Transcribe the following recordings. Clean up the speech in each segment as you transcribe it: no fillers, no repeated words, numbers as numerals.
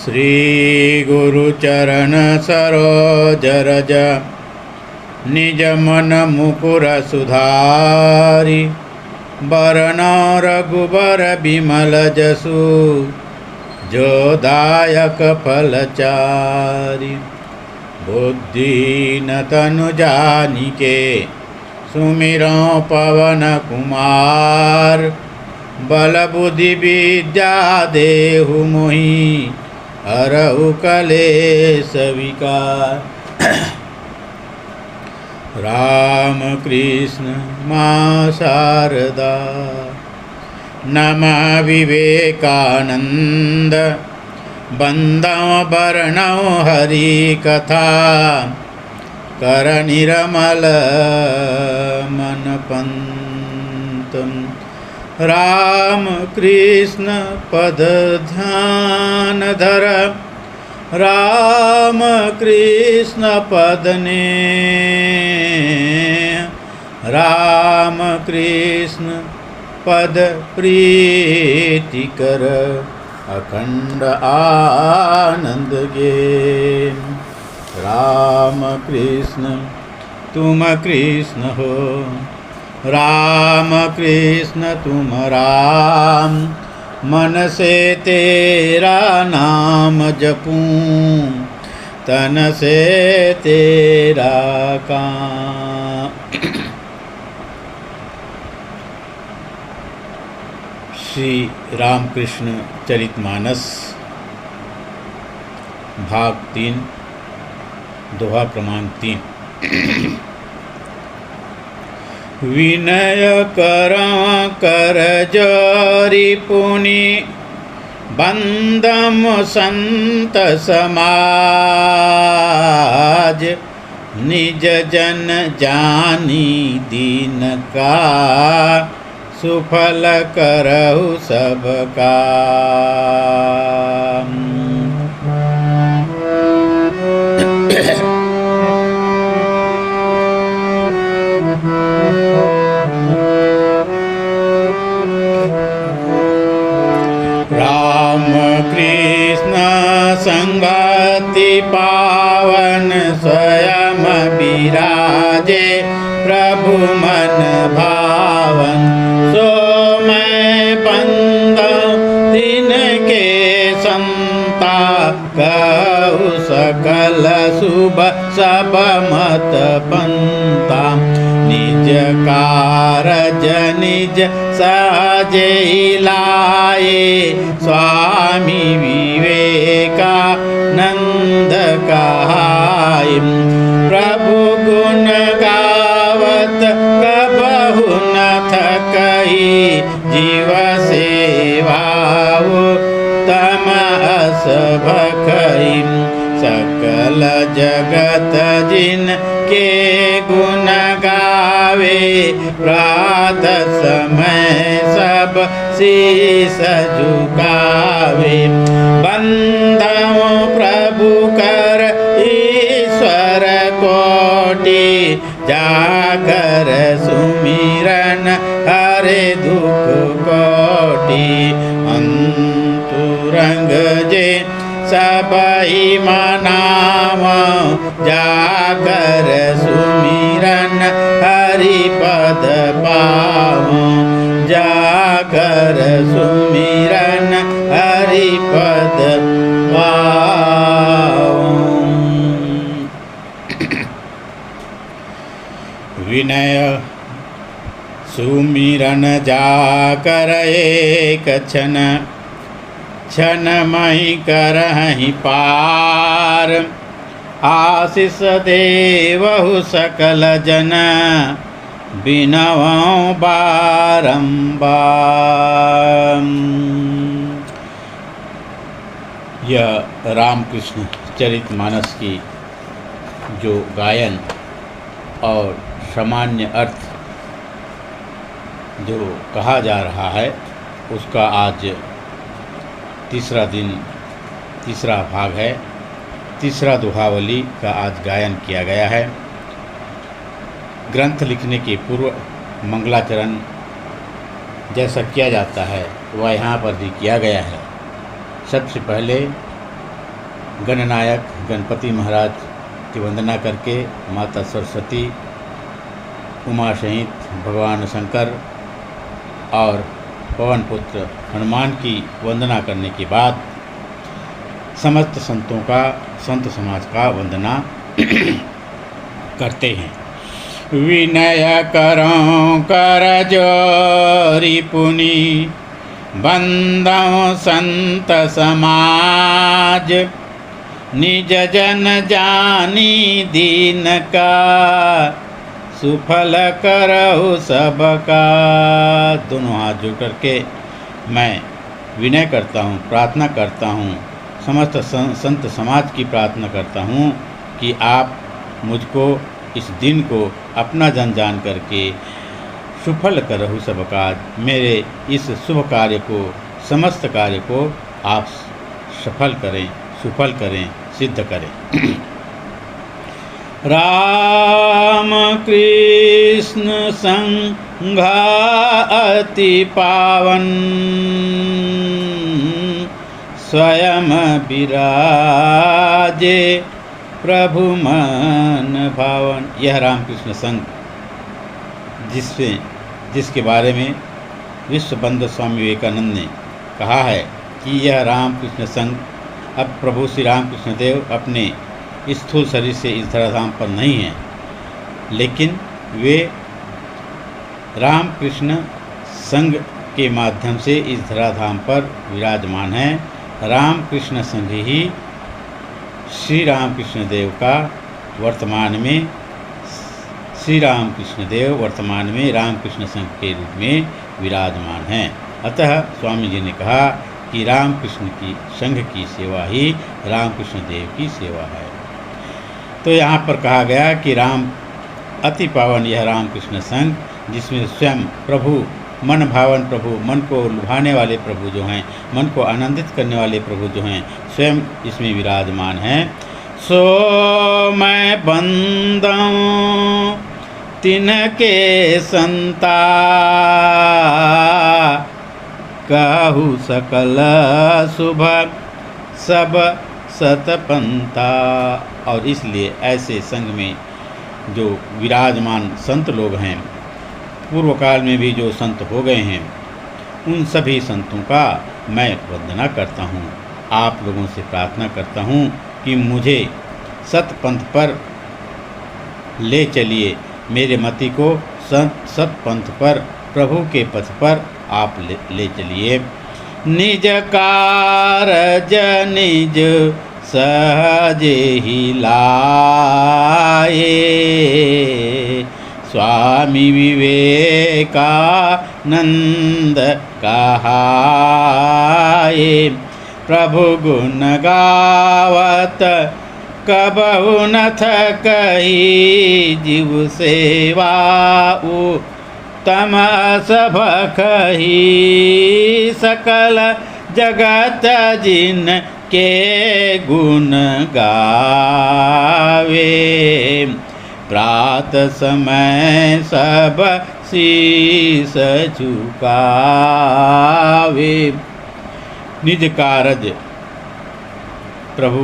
श्री गुरुचरण सरोज रज निज मन मुकुर सुधारि बरनौ रघुबर बिमल जसु जो दायक फलचारि। बुद्धिहीन तनु जानिके सुमिरौ पवन कुमार बल बुद्धि विद्या देहु मोहि हरहु कलेश विकार। राम कृष्ण मां शारदा नमः विवेकानंद बंदौ बरनौ हरि कथा कर निरमल मन पंतम। राम कृष्ण पद ध्यान धर राम कृष्ण पद ने राम कृष्ण पद प्रीति कर अखंड आनंद गे। राम कृष्ण तुम कृष्ण हो राम कृष्ण तुम राम मन से तेरा नाम जपूं तन से तेरा काम। श्री रामकृष्ण चरितमानस भाग 3 दोहा क्रमांक 3। विनय कर जोरी पुनि बंदम संत समाज निज जन जानी दीन का सुफल करहु सब काम। राम कृष्ण संगति पावन स्वयं विराजे प्रभु मन भावन। सो मैं बंदौ तिनके संता कहु सकल शुभ सब मत पंता। निज कारज निज सहजे लाए स्वामी विवेकानंद कहाय। प्रभु गुण गावत कबहु न थकई जीव सेवाओ तम अस भखई। सकल जगत जिन के गुण गावे प्रात समय सब शीस झुकावे। बंदौ प्रभु कर ईश्वर कोटि जाकर सुमिरन हरे दुख कोटि। अंतुरंग जे सबहि मनाव जाकर सुमिरन हरि पद पाव। जाकर सुमिरन हरि पद पाव। विनय सुमिरन जाकर एक क्षण क्षणमहि करहि पार। आशीष देवहु सकल जन बिनवौ बारंबार। यह रामकृष्ण चरितमानस की जो गायन और सामान्य अर्थ जो कहा जा रहा है उसका आज तीसरा दिन तीसरा भाग है। तीसरा दोहावली का आज गायन किया गया है। ग्रंथ लिखने के पूर्व मंगलाचरण जैसा किया जाता है वह यहाँ पर भी किया गया है। सबसे पहले गणनायक गणपति महाराज की वंदना करके माता सरस्वती, उमा सहित भगवान शंकर और पवन पुत्र हनुमान की वंदना करने के बाद समस्त संत समाज का वंदना करते हैं। विनय करो कर जोरी पुनि बंदो संत समाज, निज जन जानी दीन का सुफल करहु सबका। दोनों हाथ जोड़ करके मैं विनय करता हूँ, प्रार्थना करता हूँ, समस्त संत समाज की प्रार्थना करता हूँ कि आप मुझको इस दिन को अपना जन जान करके सुफल करहु सब काज, मेरे इस शुभ कार्य को, समस्त कार्य को आप सफल करें, सुफल करें, सिद्ध करें। राम कृष्ण संघा अति पावन, स्वयं विराजे प्रभु मन भावन। यह रामकृष्ण संघ जिसके बारे में विश्वबंधु स्वामी विवेकानंद ने कहा है कि यह रामकृष्ण संघ, अब प्रभु श्री रामकृष्ण देव अपने स्थूल शरीर से इस धराधाम पर नहीं हैं, लेकिन वे रामकृष्ण संघ के माध्यम से इस धराधाम पर विराजमान हैं। रामकृष्ण संघ ही श्री रामकृष्ण देव का वर्तमान में, श्री रामकृष्ण देव वर्तमान में रामकृष्ण संघ के रूप में विराजमान हैं। अतः स्वामी जी ने कहा कि रामकृष्ण की संघ की सेवा ही रामकृष्ण देव की सेवा है। तो यहाँ पर कहा गया कि राम अति पावन यह रामकृष्ण संघ, जिसमें स्वयं प्रभु मन भावन प्रभु, मन को लुभाने वाले प्रभु जो हैं, मन को आनंदित करने वाले प्रभु जो हैं, स्वयं इसमें विराजमान हैं। सो मैं बंदूं तिनके संता, कहूँ सकल शुभ सब सतपंथा। और इसलिए ऐसे संघ में जो विराजमान संत लोग हैं, पूर्व काल में भी जो संत हो गए हैं, उन सभी संतों का मैं वंदना करता हूँ। आप लोगों से प्रार्थना करता हूँ कि मुझे सतपंथ पर ले चलिए, मेरे मति को सतपंथ पर, प्रभु के पथ पर आप ले चलिए। निज कारज निज सहजे ही लाए, स्वामी विवेकानंद कहाए। प्रभु गुण गावत कबहु न थकहि, जीव सेवा उत्तम सब कही। सकल जगत जिन के गुण गावे, प्रात समय सब शीस झुकावे। निज कारज प्रभु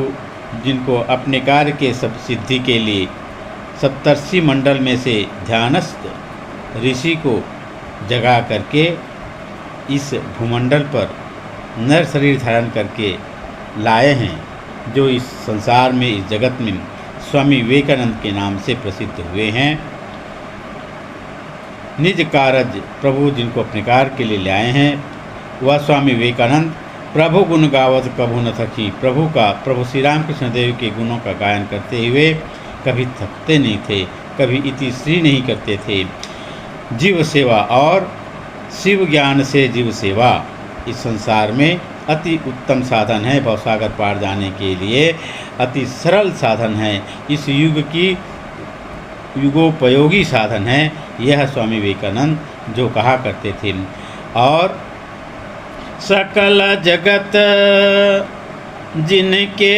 जिनको अपने कार्य के सब सिद्धि के लिए सप्तर्षि मंडल में से ध्यानस्थ ऋषि को जगा करके इस भूमंडल पर नर शरीर धारण करके लाए हैं, जो इस संसार में, इस जगत में स्वामी विवेकानंद के नाम से प्रसिद्ध हुए हैं। निज कारज प्रभु जिनको अपने कार्य के लिए लाए हैं, वह स्वामी विवेकानंद प्रभु गुण गावत कभू न थकी, प्रभु श्री रामकृष्ण देव के गुणों का गायन करते हुए कभी थकते नहीं थे, कभी इति श्री नहीं करते थे। जीव सेवा और शिव ज्ञान से जीव सेवा इस संसार में अति उत्तम साधन है, भवसागर पार जाने के लिए अति सरल साधन है, इस युग की युगोपयोगी साधन है। यह स्वामी विवेकानंद जो कहा करते थे। और सकल जगत जिनके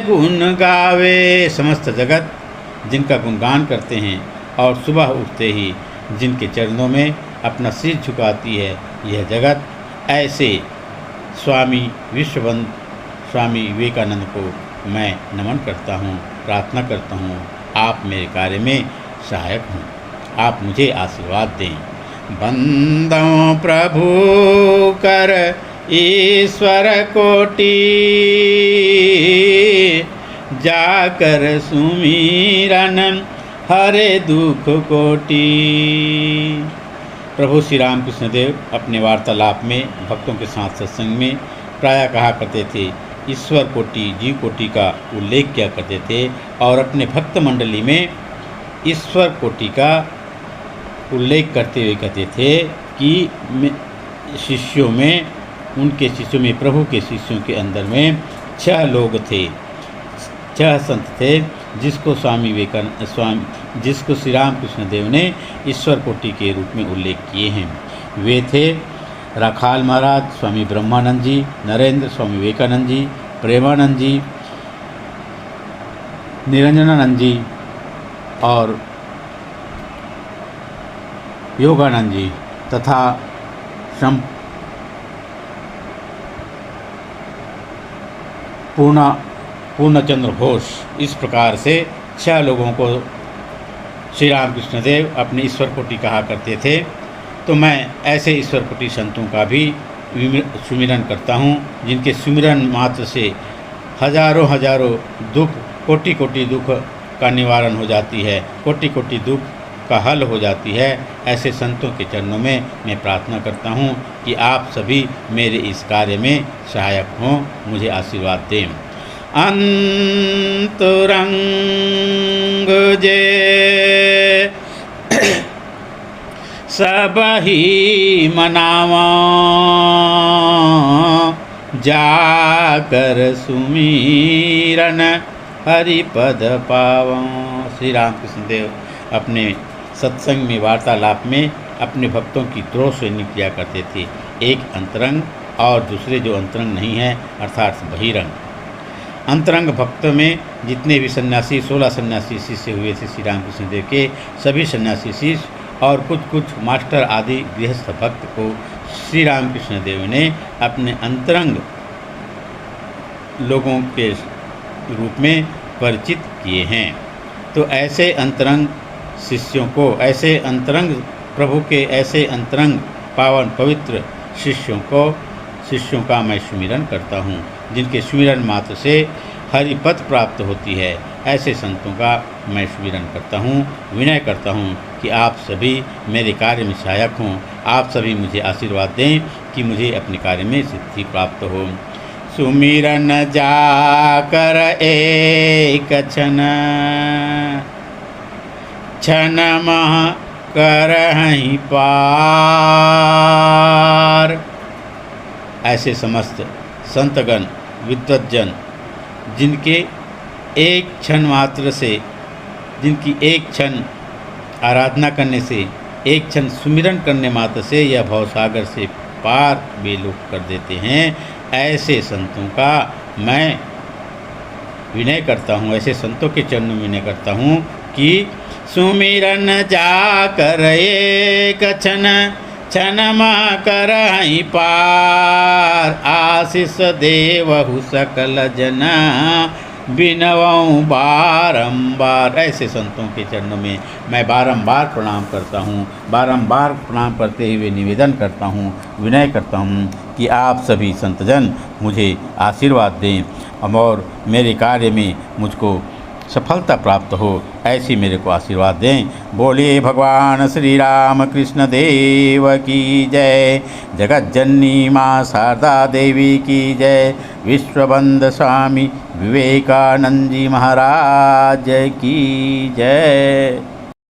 गुण गावे, समस्त जगत जिनका गुणगान करते हैं और सुबह उठते ही जिनके चरणों में अपना सिर झुकाती है यह जगत, ऐसे स्वामी विश्वबंधु स्वामी विवेकानंद को मैं नमन करता हूँ, प्रार्थना करता हूँ। आप मेरे कार्य में सहायक हों, आप मुझे आशीर्वाद दें। बंदों प्रभु कर ईश्वर कोटि, जाकर सुमिरन हरे दुख कोटि। प्रभु श्री रामकृष्ण देव अपने वार्तालाप में भक्तों के साथ सत्संग में प्रायः कहा करते थे, ईश्वर कोटि, जीव कोटि का उल्लेख किया करते थे और अपने भक्त मंडली में ईश्वर कोटि का उल्लेख करते हुए कहते थे कि शिष्यों में, उनके शिष्यों में, प्रभु के शिष्यों के अंदर में 6 लोग थे, 6 संत थे जिसको जिसको श्री रामकृष्ण देव ने ईश्वर कोटि के रूप में उल्लेख किए हैं। वे थे राखाल महाराज, स्वामी ब्रह्मानंद जी, नरेंद्र, स्वामी विवेकानंद जी, प्रेमानंद जी, निरंजनानंद जी और योगानंद जी तथा पूर्णचंद्र घोष। इस प्रकार से 6 लोगों को श्री रामकृष्ण देव अपने ईश्वर कोटि कहा करते थे। तो मैं ऐसे ईश्वर कोटि संतों का भी सुमिरन करता हूँ, जिनके सुमिरन मात्र से हजारों हजारों दुख, कोटि कोटि दुख का निवारण हो जाती है, कोटि कोटि दुख का हल हो जाती है। ऐसे संतों के चरणों में मैं प्रार्थना करता हूँ कि आप सभी मेरे इस कार्य में सहायक हों, मुझे आशीर्वाद दें। अंतरंग जे सब ही मनावा, जाकर सुमिरन हरिपद पावा। श्री रामकृष्ण देव अपने सत्संग में, वार्तालाप में अपने भक्तों की त्रोश्रेणी किया करते थे, एक अंतरंग और दूसरे जो अंतरंग नहीं है अर्थात बहिरंग। अंतरंग भक्त में जितने भी सन्यासी, 16 सन्यासी शिष्य हुए थे श्री रामकृष्ण देव के, सभी सन्यासी शिष्य और कुछ मास्टर आदि गृहस्थ भक्त को श्री रामकृष्ण देव ने अपने अंतरंग लोगों के रूप में परिचित किए हैं। तो ऐसे अंतरंग शिष्यों को, ऐसे अंतरंग प्रभु के ऐसे अंतरंग पावन पवित्र शिष्यों का मैं सुमिरन करता हूँ, जिनके सुमिरन मात्र से हरिपथ प्राप्त होती है। ऐसे संतों का मैं सुमिरन करता हूँ, विनय करता हूँ कि आप सभी मेरे कार्य में सहायक हों, आप सभी मुझे आशीर्वाद दें कि मुझे अपने कार्य में सिद्धि प्राप्त हो। सुमिरन जाकर एक क्षण मह करहि पार। ऐसे समस्त संतगण, विद्वज्जन, जिनके एक क्षण मात्र से, जिनकी एक क्षण आराधना करने से, एक क्षण सुमिरन करने मात्र से यह भवसागर से पार वे लोग कर देते हैं, ऐसे संतों का मैं विनय करता हूँ, ऐसे संतों के चरणों में विनय करता हूँ कि सुमिरन जाकर एक क्षण करहि पार। आशीष देवहु सकल जना बिनवऊँ बारंबार। ऐसे संतों के चरणों में मैं बारंबार प्रणाम करता हूँ, बारंबार प्रणाम करते हुए निवेदन करता हूँ, विनय करता हूँ कि आप सभी संतजन मुझे आशीर्वाद दें और मेरे कार्य में मुझको सफलता प्राप्त हो, ऐसी मेरे को आशीर्वाद दें। बोलिए भगवान श्री राम कृष्ण देव की जय। जगत जननी माँ शारदा देवी की जय। विश्वबंद स्वामी विवेकानंद जी महाराज की जय।